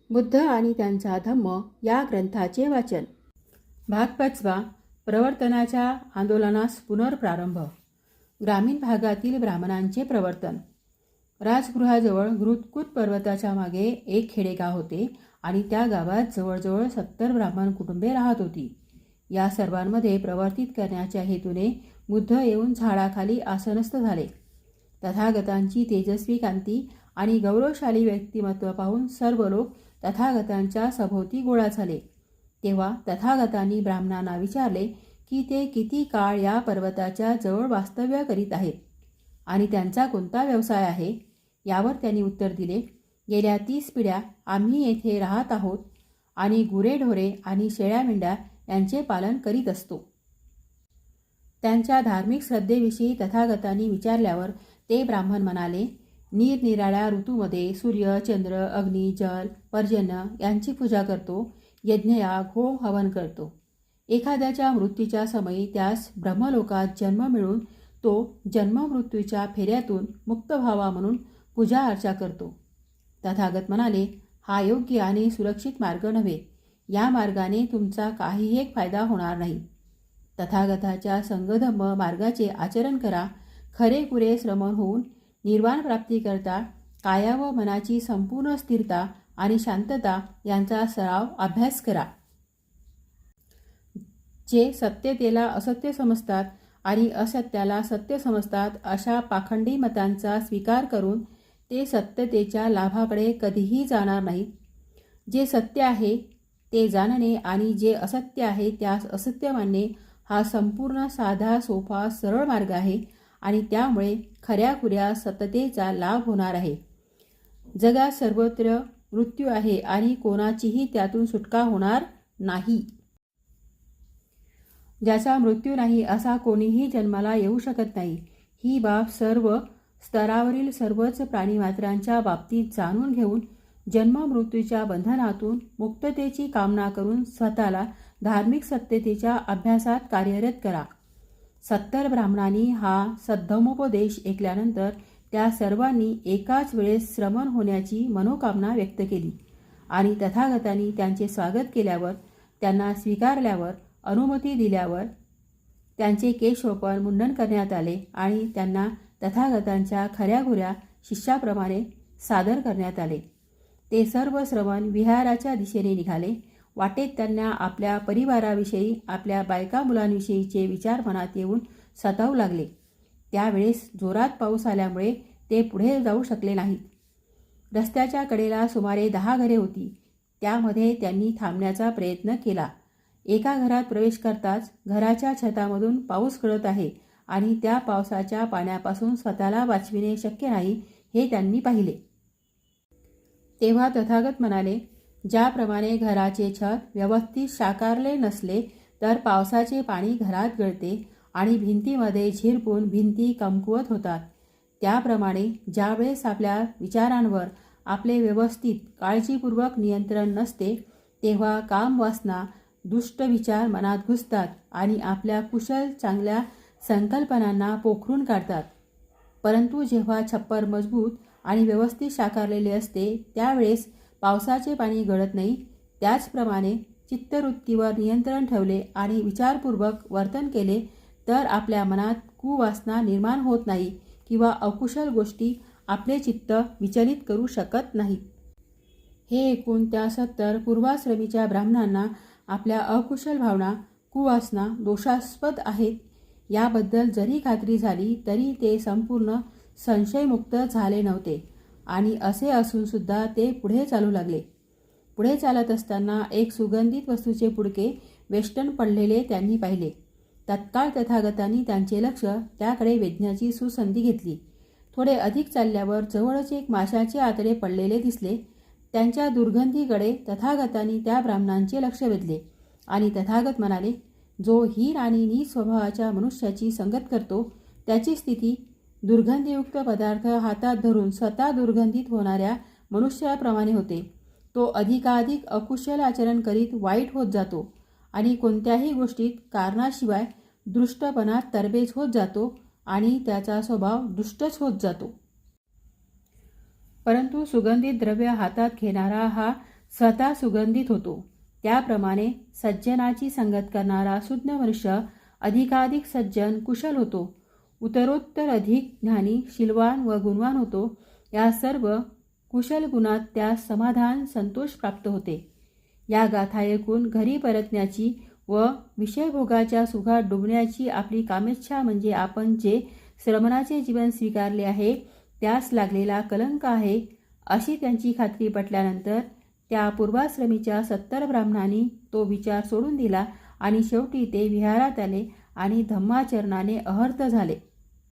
बुद्ध आणि त्यांचा धम्म या ग्रंथाचे वाचन. भाग 5. प्रवर्तनाच्या आंदोलनास पुनर्प्रारंभ. ग्रामीण भागातील ब्राह्मणांचे प्रवर्तन. राजगृहाजवळ घृतकूट पर्वताच्या मागे एक खेडेगाव होते आणि त्या गावात जवळजवळ 70 ब्राह्मण कुटुंबे राहत होती. या सर्वांमध्ये प्रवर्तित करण्याच्या हेतूने बुद्ध येऊन झाडाखाली आसनस्थ झाले. तथागतांची तेजस्वी कांती आणि गौरवशाली व्यक्तिमत्व पाहून सर्व लोक तथागतांच्या सभोवती गोळा झाले. तेव्हा तथागतांनी ब्राह्मणांना विचारले की ते किती काळ या पर्वताच्या जवळ वास्तव्य करीत आहेत आणि त्यांचा कोणता व्यवसाय आहे. यावर त्यांनी उत्तर दिले, गेल्या 30 पिढ्या आम्ही येथे राहत आहोत आणि गुरेढोरे आणि शेळ्या मेंढ्या यांचे पालन करीत असतो. त्यांच्या धार्मिक श्रद्धेविषयी तथागतांनी विचारल्यावर ते ब्राह्मण म्हणाले, निरनिराळ्या ऋतूमध्ये सूर्य, चंद्र, अग्नी, जल, पर्जन्य यांची पूजा करतो, यज्ञयाग, होम हवन करतो. एखाद्याच्या मृत्यूच्या समयी त्यास ब्रह्मलोकात जन्म मिळून तो जन्ममृत्यूच्या फेऱ्यातून मुक्त व्हावा म्हणून पूजा अर्चा करतो. तथागत म्हणाले, हा योग्य आणि सुरक्षित मार्ग नव्हे. या मार्गाने तुमचा काहीही एक फायदा होणार नाही. तथागताच्या संगधम्म मार्गाचे आचरण करा. खरेखुरे श्रमण होऊन निर्वाण प्राप्तीकरता काया व मनाची संपूर्ण स्थिरता आणि शांतता यांचा सराव अभ्यास करा. जे सत्यतेला असत्य समजतात आणि असत्याला सत्य समजतात अशा पाखंडी मतांचा स्वीकार करून ते सत्यतेच्या लाभाकडे कधीही जाणार नाहीत. जे सत्य आहे ते जाणणे आणि जे असत्य आहे त्यास असत्य मानणे हा संपूर्ण साधा, सोपा, सरळ मार्ग आहे आणि त्यामुळे खऱ्याखुऱ्या सत्यतेचा लाभ होणार आहे. जगात सर्वत्र मृत्यू आहे आणि कोणाचीही त्यातून सुटका होणार नाही. ज्याचा मृत्यू नाही असा कोणीही जन्माला येऊ शकत नाही. ही बाब सर्व स्तरावरील सर्वच प्राणीमात्रांच्या बाबतीत जाणून घेऊन जन्ममृत्यूच्या बंधनातून मुक्ततेची कामना करून स्वतःला धार्मिक सत्यतेच्या अभ्यासात कार्यरत करा. 70 ब्राह्मणांनी हा सद्धम्मोपदेश ऐकल्यानंतर त्या सर्वांनी एकाच वेळेस श्रमण होण्याची मनोकामना व्यक्त केली आणि तथागतांनी त्यांचे स्वागत केल्यावर, त्यांना स्वीकारल्यावर, अनुमती दिल्यावर त्यांचे केशरोपण, मुंडन करण्यात आले आणि त्यांना तथागतांच्या खऱ्याखुऱ्या शिष्याप्रमाणे सादर करण्यात आले. ते सर्व श्रमण विहाराच्या दिशेने निघाले. वाटेत त्यांना आपल्या परिवाराविषयी, आपल्या बायका मुलांविषयीचे विचार मनात येऊन सतावू लागले. त्यावेळेस जोरात पाऊस आल्यामुळे ते पुढे जाऊ शकले नाहीत. रस्त्याच्या कडेला सुमारे 10 घरे होती. त्यामध्ये त्यांनी थांबण्याचा प्रयत्न केला. एका घरात प्रवेश करताच घराच्या छतामधून पाऊस गळत आहे आणि त्या पावसाच्या पाण्यापासून स्वतःला वाचविणे शक्य नाही हे त्यांनी पाहिले. तेव्हा तथागत म्हणाले, ज्याप्रमाणे घराचे छत व्यवस्थित साकारले नसले तर पावसाचे पाणी घरात गळते आणि भिंतीमध्ये झिरपून भिंती कमकुवत होतात, त्याप्रमाणे ज्यावेळेस आपल्या विचारांवर आपले व्यवस्थित काळजीपूर्वक नियंत्रण नसते तेव्हा कामवासना, दुष्ट विचार मनात घुसतात आणि आपल्या कुशल चांगल्या संकल्पनांना पोखरून काढतात. परंतु जेव्हा छप्पर मजबूत आणि व्यवस्थित साकारलेले असते त्यावेळेस पावसाचे पाणी गळत नाही. त्याचप्रमाणे चित्तवृत्तीवर नियंत्रण ठेवले आणि विचारपूर्वक वर्तन केले तर आपल्या मनात कुवासना निर्माण होत नाही किंवा अकुशल गोष्टी आपले चित्त विचलित करू शकत नाहीत. हे ऐकून त्या 70 पूर्वाश्रमीच्या ब्राह्मणांना आपल्या अकुशल भावना, कुवासना दोषास्पद आहेत याबद्दल जरी खात्री झाली तरी ते संपूर्ण संशयमुक्त झाले नव्हते आणि असे असून सुद्धा ते पुढे चालू लागले. पुढे चालत असताना एक सुगंधित वस्तूचे पुडके वेष्टन पडलेले त्यांनी पाहिले. तत्काळ तथागतांनी त्यांचे लक्ष त्याकडे वेधण्याची सुसंधी घेतली. थोडे अधिक चालल्यावर जवळच एक माशाचे आतडे पडलेले दिसले. त्यांच्या दुर्गंधीकडे तथागतांनी त्या ब्राह्मणांचे लक्ष वेधले आणि तथागत म्हणाले, जो हीन आणि नीच स्वभावाच्या मनुष्याची संगत करतो त्याची स्थिती दुर्गंधीयुक्त पदार्थ हातात धरून स्वतः दुर्गंधित होणाऱ्या मनुष्याप्रमाणे होते. तो अधिकाधिक अकुशल आचरण करीत वाईट होत जातो आणि कोणत्याही गोष्टीत कारणाशिवाय दुष्टपणात तरबेज होत जातो आणि त्याचा स्वभाव दुष्टच होत जातो. परंतु सुगंधित द्रव्य हातात घेणारा हा स्वतः सुगंधित होतो. त्याप्रमाणे सज्जनाची संगत करणारा सुज्ञ मनुष्य अधिकाधिक सज्जन कुशल होतो. उत्तरोत्तर अधिक ज्ञानी शीलवान व गुणवान होतो. या सर्व कुशल गुणात त्यास समाधान संतोष प्राप्त होते. या गाथा ऐकून घरी परतण्याची व विषयभोगाच्या सुखात डुबण्याची आपली कामेच्छा म्हणजे आपण जे श्रमणाचे जीवन स्वीकारले आहे त्यास लागलेला कलंक आहे अशी त्यांची खात्री पटल्यानंतर त्या पूर्वाश्रमीच्या 70 ब्राह्मणांनी तो विचार सोडून दिला आणि शेवटी ते विहारात आले आणि धम्माचरणाने अहर्त झाले.